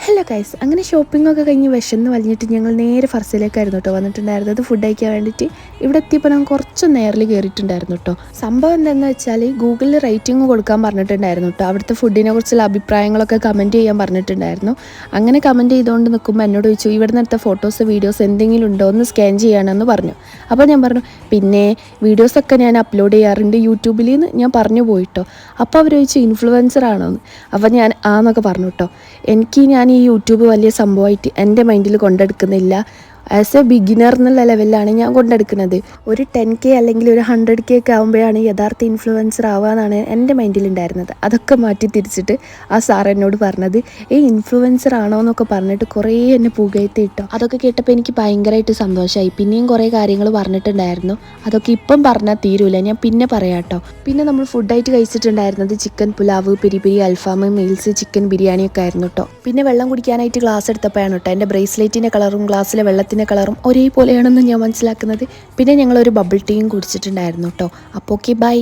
Hello guys, അങ്ങനെ ഷോപ്പിംഗൊക്കെ കഴിഞ്ഞ് വിശന്ന് വലിഞ്ഞിട്ട് ഞങ്ങൾ നേരെ ഫർസിലേക്കായിരുന്നു കേട്ടോ വന്നിട്ടുണ്ടായിരുന്നത് ഫുഡ് കഴിക്കാൻ വേണ്ടിയിട്ട്. ഇവിടെ എത്തിയപ്പോൾ ഞാൻ കുറച്ച് നേരിൽ കയറിയിട്ടുണ്ടായിരുന്നു കേട്ടോ. സംഭവം എന്താണെന്ന് വെച്ചാൽ ഗൂഗിളിൽ റേറ്റിംഗ് കൊടുക്കാൻ പറഞ്ഞിട്ടുണ്ടായിരുന്നു കേട്ടോ. അവിടുത്തെ ഫുഡിനെ കുറിച്ചുള്ള അഭിപ്രായങ്ങളൊക്കെ കമൻറ്റ് ചെയ്യാൻ പറഞ്ഞിട്ടുണ്ടായിരുന്നു. അങ്ങനെ കമൻറ്റ് ചെയ്തുകൊണ്ട് നിൽക്കുമ്പോൾ എന്നോട് ചോദിച്ചു, ഇവിടെ നിന്നെടുത്ത ഫോട്ടോസ് വീഡിയോസ് എന്തെങ്കിലും ഉണ്ടോ ഒന്ന് സ്കാൻ ചെയ്യണമെന്ന് പറഞ്ഞു. അപ്പോൾ ഞാൻ പറഞ്ഞു, പിന്നെ വീഡിയോസൊക്കെ ഞാൻ അപ്ലോഡ് ചെയ്യാറുണ്ട് യൂട്യൂബിൽ നിന്ന് ഞാൻ പറഞ്ഞു പോയിട്ടോ. അപ്പോൾ അവർ ചോദിച്ചു, ഇൻഫ്ലുവൻസർ ആണോ എന്ന്. അപ്പോൾ ഞാൻ ആന്നൊക്കെ പറഞ്ഞു കേട്ടോ. ഞാൻ ഈ യൂട്യൂബ് വലിയ സംഭവമായിട്ട് എൻ്റെ മൈൻഡിൽ കൊണ്ടെടുക്കുന്നില്ല. ആസ് എ ബിഗിനർ എന്നുള്ള ലെവലിലാണ് ഞാൻ കൊണ്ടെടുക്കുന്നത്. ഒരു 10K അല്ലെങ്കിൽ ഒരു 100K ഒക്കെ ആകുമ്പോഴാണ് യഥാർത്ഥ ഇൻഫ്ലുവൻസർ ആവുകയെന്നാണ് എൻ്റെ മൈൻഡിലുണ്ടായിരുന്നത്. അതൊക്കെ മാറ്റി തിരിച്ചിട്ട് ആ സാർ എന്നോട് പറഞ്ഞത്, ഇൻഫ്ലുവൻസർ ആണോ എന്നൊക്കെ പറഞ്ഞിട്ട് കുറേ എന്നെ പുകഴ്ത്തി ഇട്ടോ. അതൊക്കെ കേട്ടപ്പോൾ എനിക്ക് ഭയങ്കരമായിട്ട് സന്തോഷമായി. പിന്നെയും കുറേ കാര്യങ്ങൾ പറഞ്ഞിട്ടുണ്ടായിരുന്നു. അതൊക്കെ ഇപ്പം പറഞ്ഞാൽ തീരൂല, ഞാൻ പിന്നെ പറയാം കേട്ടോ. പിന്നെ നമ്മൾ ഫുഡായിട്ട് കഴിച്ചിട്ടുണ്ടായിരുന്നത് ചിക്കൻ പുലാവ്, പെരി പെരി, അൽഫാം, മീൽസ്, ചിക്കൻ ബിരിയാണിയൊക്കെ ആയിരുന്നു കേട്ടോ. പിന്നെ വെള്ളം കുടിക്കാനായിട്ട് ഗ്ലാസ് എടുത്തപ്പോഴാണ് കേട്ടോ എൻ്റെ ബ്രേസ്ലെറ്റിൻ്റെ കളറും ഗ്ലാസ്സിലെ വെള്ളത്തിൻ്റെ കളറും ഒരേപോലെയാണെന്ന് ഞാൻ മനസ്സിലാക്കുന്നത്. പിന്നെ ഞങ്ങളൊരു ബബിൾ ടീയും കുടിച്ചിട്ടുണ്ടായിരുന്നു കേട്ടോ. അപ്പോൾ ഓക്കെ, ബൈ.